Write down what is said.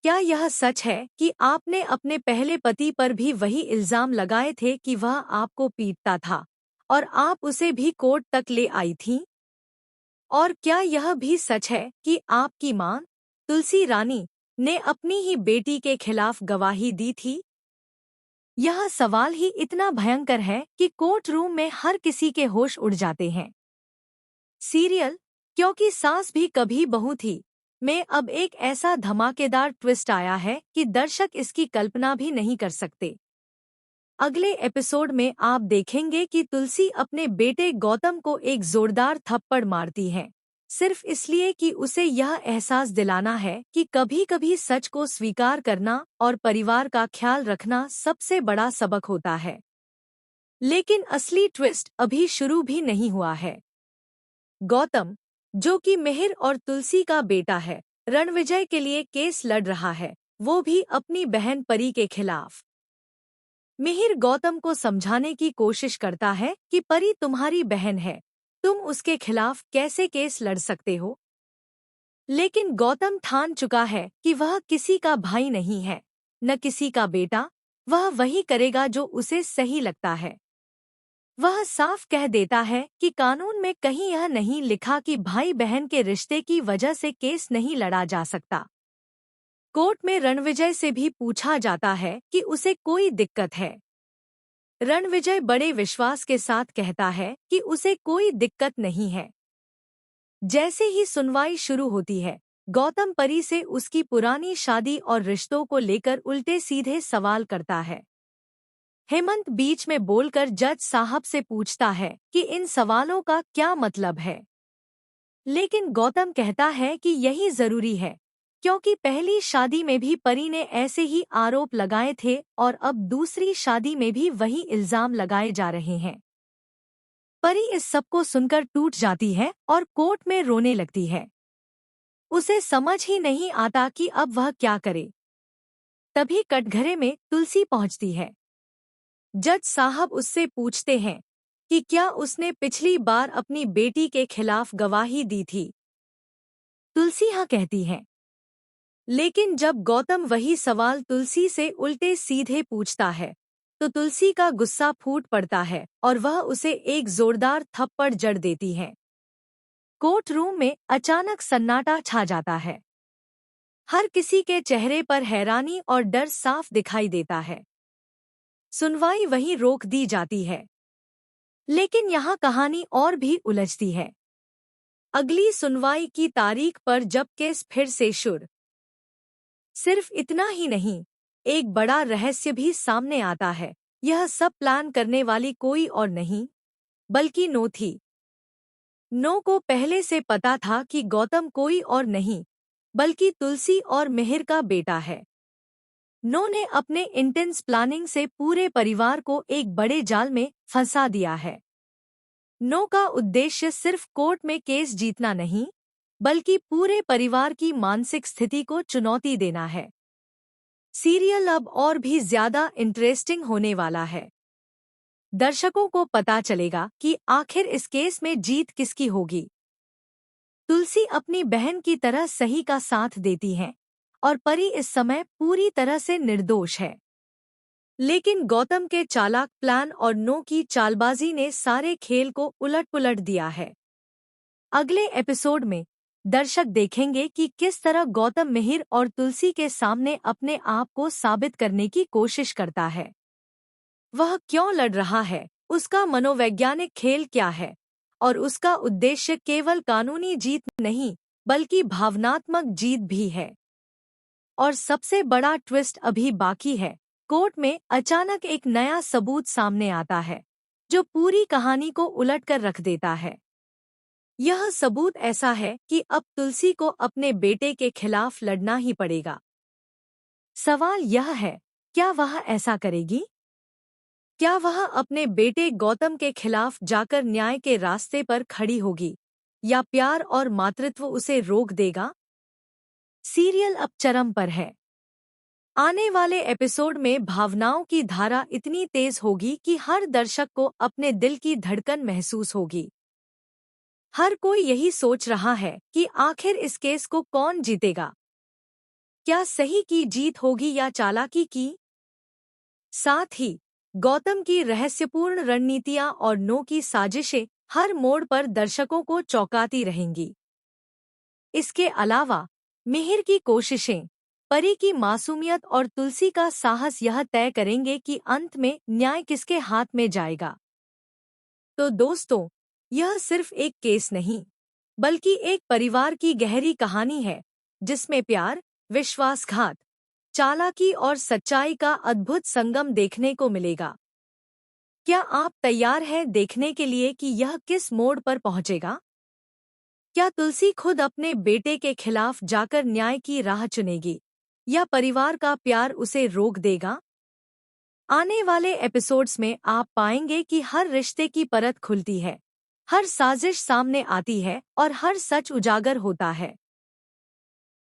क्या यह सच है कि आपने अपने पहले पति पर भी वही इल्जाम लगाए थे कि वह आपको पीटता था और आप उसे भी कोर्ट तक ले आई थीं? और क्या यह भी सच है कि आपकी मां, तुलसी रानी, ने अपनी ही बेटी के खिलाफ गवाही दी थी? यह सवाल ही इतना भयंकर है कि कोर्ट रूम में हर किसी के होश उड़ जाते हैं। सीरियल क्योंकि सास भी कभी बहू थी में अब एक ऐसा धमाकेदार ट्विस्ट आया है कि दर्शक इसकी कल्पना भी नहीं कर सकते। अगले एपिसोड में आप देखेंगे कि तुलसी अपने बेटे गौतम को एक जोरदार थप्पड़ मारती है, सिर्फ इसलिए कि उसे यह एहसास दिलाना है कि कभी-कभी सच को स्वीकार करना और परिवार का ख्याल रखना सबसे बड़ा सबक होता है। लेकिन असली ट्विस्ट अभी शुरू भी नहीं हुआ है। गौतम, जो कि मिहिर और तुलसी का बेटा है, रणविजय के लिए केस लड़ रहा है, वो भी अपनी बहन परी के खिलाफ। मिहिर गौतम को समझाने की कोशिश करता है कि परी तुम्हारी बहन है, तुम उसके खिलाफ कैसे केस लड़ सकते हो? लेकिन गौतम ठान चुका है कि वह किसी का भाई नहीं है, न किसी का बेटा, वह वही करेगा जो उसे सही लगता है। वह साफ कह देता है कि कानून में कहीं यह नहीं लिखा कि भाई बहन के रिश्ते की वजह से केस नहीं लड़ा जा सकता। कोर्ट में रणविजय से भी पूछा जाता है कि उसे कोई दिक्कत है। रणविजय बड़े विश्वास के साथ कहता है कि उसे कोई दिक्कत नहीं है। जैसे ही सुनवाई शुरू होती है, गौतम परी से उसकी पुरानी शादी और रिश्तों को लेकर उल्टे सीधे सवाल करता है। हेमंत बीच में बोलकर जज साहब से पूछता है कि इन सवालों का क्या मतलब है। लेकिन गौतम कहता है कि यही जरूरी है, क्योंकि पहली शादी में भी परी ने ऐसे ही आरोप लगाए थे और अब दूसरी शादी में भी वही इल्जाम लगाए जा रहे हैं। परी इस सब को सुनकर टूट जाती है और कोर्ट में रोने लगती है। उसे समझ ही नहीं आता कि अब वह क्या करे। तभी कटघरे में तुलसी पहुंचती है। जज साहब उससे पूछते हैं कि क्या उसने पिछली बार अपनी बेटी के खिलाफ गवाही दी थी। तुलसी हाँ कहती है। लेकिन जब गौतम वही सवाल तुलसी से उल्टे सीधे पूछता है, तो तुलसी का गुस्सा फूट पड़ता है और वह उसे एक जोरदार थप्पड़ जड़ देती है। कोर्ट रूम में अचानक सन्नाटा छा जाता है। हर किसी के चेहरे पर हैरानी और डर साफ दिखाई देता है। सुनवाई वहीं रोक दी जाती है। लेकिन यहाँ कहानी और भी उलझती है। अगली सुनवाई की तारीख पर जब केस फिर से शुरू। सिर्फ इतना ही नहीं, एक बड़ा रहस्य भी सामने आता है। यह सब प्लान करने वाली कोई और नहीं, बल्कि नो थी। नो को पहले से पता था कि गौतम कोई और नहीं, बल्कि तुलसी और मिहिर का बेटा है। नो ने अपने इंटेंस प्लानिंग से पूरे परिवार को एक बड़े जाल में फंसा दिया है। नो का उद्देश्य सिर्फ कोर्ट में केस जीतना नहीं, बल्कि पूरे परिवार की मानसिक स्थिति को चुनौती देना है। सीरियल अब और भी ज्यादा इंटरेस्टिंग होने वाला है। दर्शकों को पता चलेगा कि आखिर इस केस में जीत किसकी होगी। तुलसी अपनी बहन की तरह सही का साथ देती है और परी इस समय पूरी तरह से निर्दोष है। लेकिन गौतम के चालाक प्लान और नो की चालबाजी ने सारे खेल को उलट-पुलट दिया है। अगले एपिसोड में दर्शक देखेंगे कि किस तरह गौतम मिहिर और तुलसी के सामने अपने आप को साबित करने की कोशिश करता है। वह क्यों लड़ रहा है, उसका मनोवैज्ञानिक खेल क्या है, और उसका उद्देश्य केवल कानूनी जीत नहीं, बल्कि भावनात्मक जीत भी है। और सबसे बड़ा ट्विस्ट अभी बाकी है। कोर्ट में अचानक एक नया सबूत सामने आता है, जो पूरी कहानी को उलटकर रख देता है। यह सबूत ऐसा है कि अब तुलसी को अपने बेटे के खिलाफ लड़ना ही पड़ेगा। सवाल यह है, क्या वह ऐसा करेगी? क्या वह अपने बेटे गौतम के खिलाफ जाकर न्याय के रास्ते पर खड़ी होगी, या प्यार और मातृत्व उसे रोक देगा? सीरियल अब चरम पर है। आने वाले एपिसोड में भावनाओं की धारा इतनी तेज होगी कि हर दर्शक को अपने दिल की धड़कन महसूस होगी। हर कोई यही सोच रहा है कि आखिर इस केस को कौन जीतेगा। क्या सही की जीत होगी या चालाकी की? साथ ही गौतम की रहस्यपूर्ण रणनीतियां और नो की साजिशें हर मोड़ पर दर्शकों को चौंकाती रहेंगी। इसके अलावा मिहिर की कोशिशें, परी की मासूमियत और तुलसी का साहस यह तय करेंगे कि अंत में न्याय किसके हाथ में जाएगा। तो दोस्तों, यह सिर्फ एक केस नहीं, बल्कि एक परिवार की गहरी कहानी है, जिसमें प्यार, विश्वासघात, चालाकी और सच्चाई का अद्भुत संगम देखने को मिलेगा। क्या आप तैयार हैं देखने के लिए कि यह किस मोड़ पर पहुंचेगा? क्या तुलसी खुद अपने बेटे के खिलाफ जाकर न्याय की राह चुनेगी, या परिवार का प्यार उसे रोक देगा? आने वाले एपिसोड्स में आप पाएंगे कि हर रिश्ते की परत खुलती है, हर साजिश सामने आती है और हर सच उजागर होता है।